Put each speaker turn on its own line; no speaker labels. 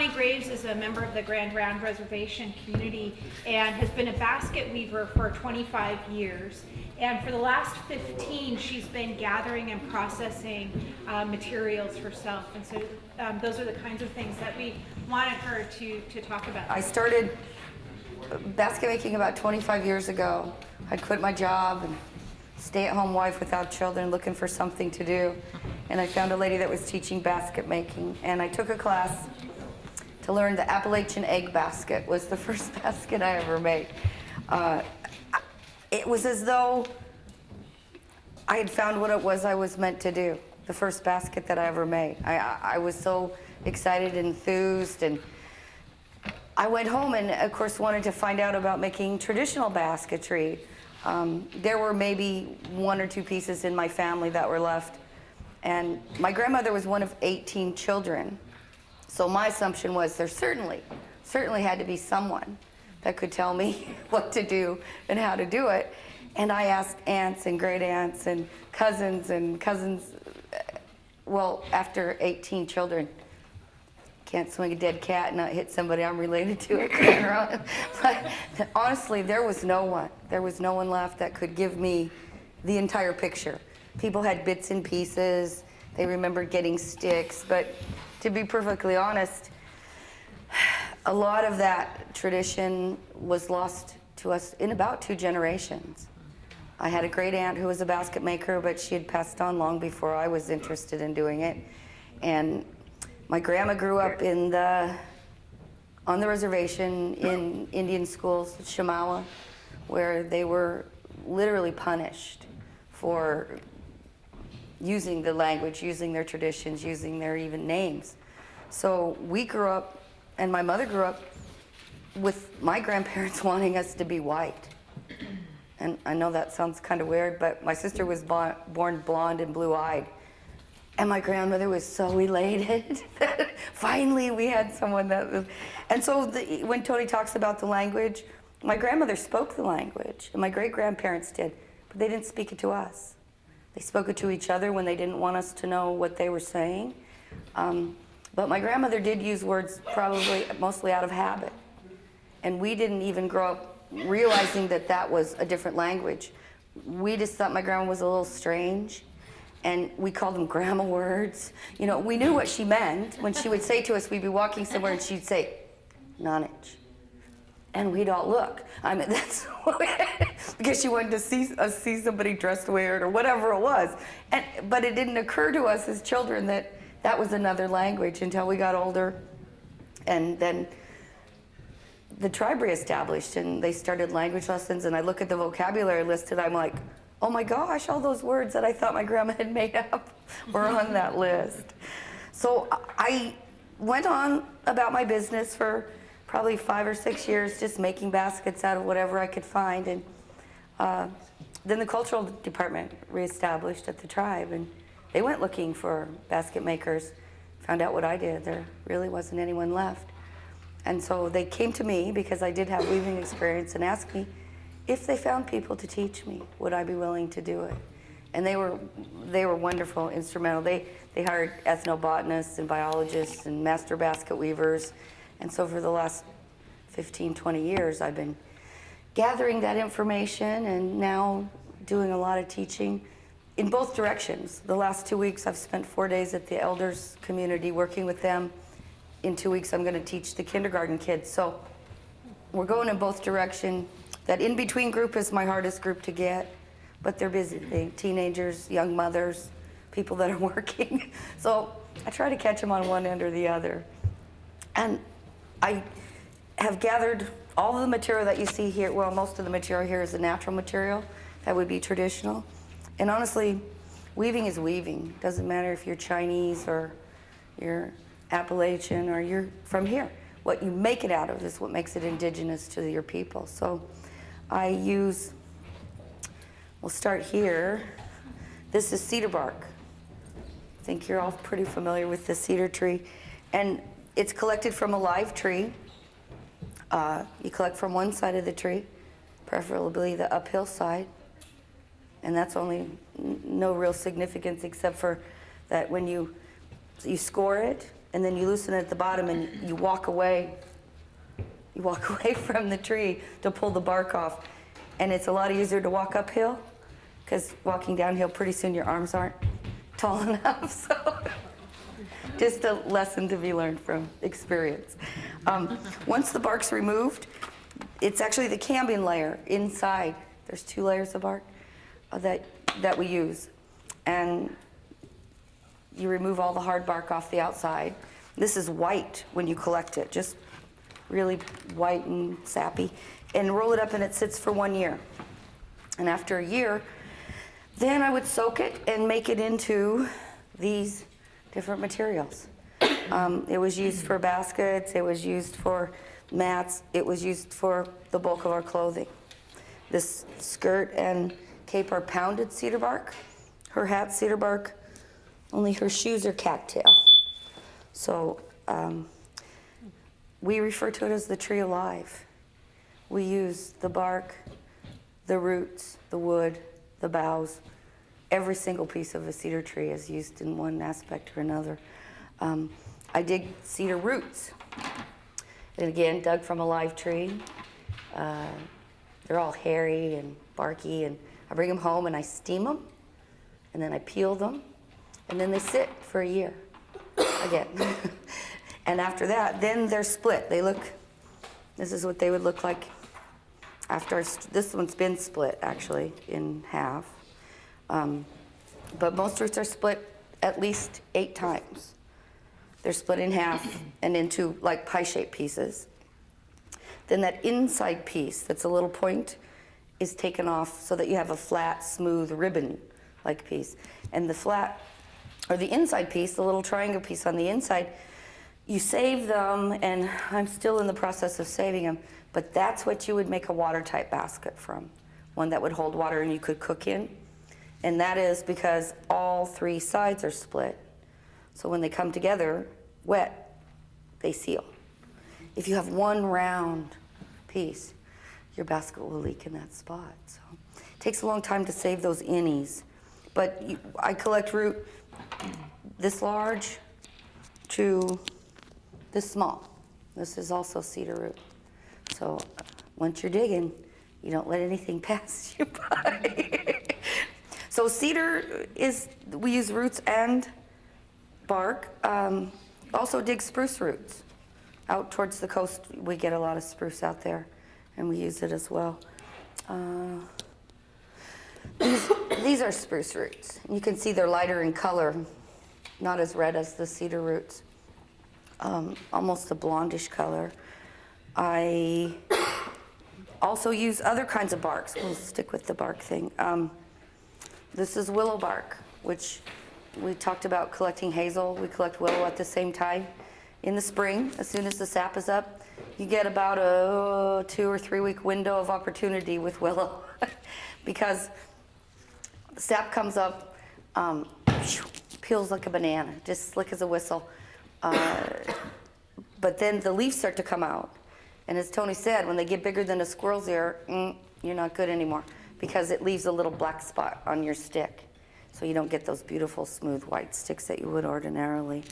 Connie Graves is a member of the Grand Ronde Reservation community and has been a basket weaver for 25 years. And for the last 15, she's been gathering and processing materials herself. And so those are the kinds of things that we wanted her to talk about.
I started basket making about 25 years ago. I'd quit my job and stay-at-home wife without children, looking for something to do. And I found a lady that was teaching basket making. And I took a class to learn the Appalachian egg basket. Was the first basket I ever made. It was as though I had found what it was I was meant to do. The first basket that I ever made. I was so excited and enthused, and I went home and of course wanted to find out about making traditional basketry. There were maybe 1 or 2 pieces in my family that were left, and my grandmother was one of 18 children. So my assumption was there certainly had to be someone that could tell me what to do and how to do it. And I asked aunts and great aunts and cousins. Well, after 18 children, can't swing a dead cat and not hit somebody I'm related to at Grand Ronde. But honestly, there was no one. There was no one left that could give me the entire picture. People had bits and pieces. They remembered getting sticks. But to be perfectly honest, a lot of that tradition was lost to us in about 2 generations. I had a great aunt who was a basket maker, but she had passed on long before I was interested in doing it. And my grandma grew up on the reservation in Indian schools, Shamawa, where they were literally punished for using the language, using their traditions, using their even names. So we grew up, and my mother grew up with my grandparents wanting us to be white. And I know that sounds kind of weird, but my sister was born blonde and blue-eyed. And my grandmother was so elated that finally we had someone that was... And so when Tony talks about the language, my grandmother spoke the language, and my great-grandparents did, but they didn't speak it to us. They spoke it to each other when they didn't want us to know what they were saying. But my grandmother did use words probably mostly out of habit. And we didn't even grow up realizing that that was a different language. We just thought my grandma was a little strange, and we called them grandma words. You know, we knew what she meant. When she would say to us, we'd be walking somewhere and she'd say, "Nonage." And we'd all look. I mean, that's because she wanted to see somebody dressed weird or whatever it was. But it didn't occur to us as children that that was another language until we got older. And then the tribe reestablished, and they started language lessons, and I look at the vocabulary list, and I'm like, oh my gosh, all those words that I thought my grandma had made up were on that list. So I went on about my business for probably 5 or 6 years, just making baskets out of whatever I could find. And then the cultural department reestablished at the tribe, and they went looking for basket makers, found out what I did. There really wasn't anyone left. And so they came to me because I did have weaving experience and asked me if they found people to teach me, would I be willing to do it? And they were wonderful, instrumental. They hired ethnobotanists and biologists and master basket weavers. And so for the last 15, 20 years, I've been gathering that information and now doing a lot of teaching in both directions. The last 2 weeks, I've spent 4 days at the elders community working with them. In 2 weeks, I'm going to teach the kindergarten kids. So we're going in both directions. That in-between group is my hardest group to get, but they're busy. Teenagers, young mothers, people that are working. So I try to catch them on one end or the other. And I have gathered all of the material that you see here. Well, most of the material here is the natural material. That would be traditional. And honestly, weaving is weaving. Doesn't matter if you're Chinese or you're Appalachian or you're from here. What you make it out of is what makes it indigenous to your people. So I use, we'll start here. This is cedar bark. I think you're all pretty familiar with the cedar tree. And it's collected from a live tree. You collect from one side of the tree, preferably the uphill side. And that's only no real significance except for that when you score it, and then you loosen it at the bottom and you walk away. You walk away from the tree to pull the bark off. And it's a lot easier to walk uphill, because walking downhill, pretty soon your arms aren't tall enough. So just a lesson to be learned from experience. Once the bark's removed, it's actually the cambium layer inside. There's 2 layers of bark that we use. And you remove all the hard bark off the outside. This is white when you collect it, just really white and sappy. And roll it up, and it sits for 1 year. And after a year, then I would soak it and make it into these different materials. It was used for baskets, it was used for mats, it was used for the bulk of our clothing. This skirt and cape are pounded cedar bark. Her hat's cedar bark, only her shoes are cattail. So we refer to it as the tree alive. We use the bark, the roots, the wood, the boughs. Every single piece of a cedar tree is used in one aspect or another. I dig cedar roots. And again, dug from a live tree. They're all hairy and barky, and I bring them home and I steam them, and then I peel them, and then they sit for a year again. And after that, then they're split. This is what they would look like after, this one's been split actually in half. But most roots are split at least 8 times. They're split in half and into like pie-shaped pieces. Then that inside piece, that's a little point, is taken off so that you have a flat, smooth, ribbon-like piece. And the flat, or the inside piece, the little triangle piece on the inside, you save them, and I'm still in the process of saving them, but that's what you would make a watertight basket from, one that would hold water and you could cook in. And that is because all 3 sides are split. So when they come together, wet, they seal. If you have one round piece, your basket will leak in that spot. So it takes a long time to save those innies. But I collect root this large to this small. This is also cedar root. So once you're digging, you don't let anything pass you by. So cedar we use roots and bark. Also dig spruce roots. Out towards the coast, we get a lot of spruce out there, and we use it as well. These are spruce roots. You can see they're lighter in color, not as red as the cedar roots. Almost a blondish color. I also use other kinds of barks. We'll stick with the bark thing. This is willow bark, which we talked about collecting hazel. We collect willow at the same time. In the spring, as soon as the sap is up, you get about a 2 or 3 week window of opportunity with willow because the sap comes up, peels like a banana, just slick as a whistle. But then the leaves start to come out. And as Tony said, when they get bigger than a squirrel's ear, you're not good anymore because it leaves a little black spot on your stick. So you don't get those beautiful, smooth, white sticks that you would ordinarily.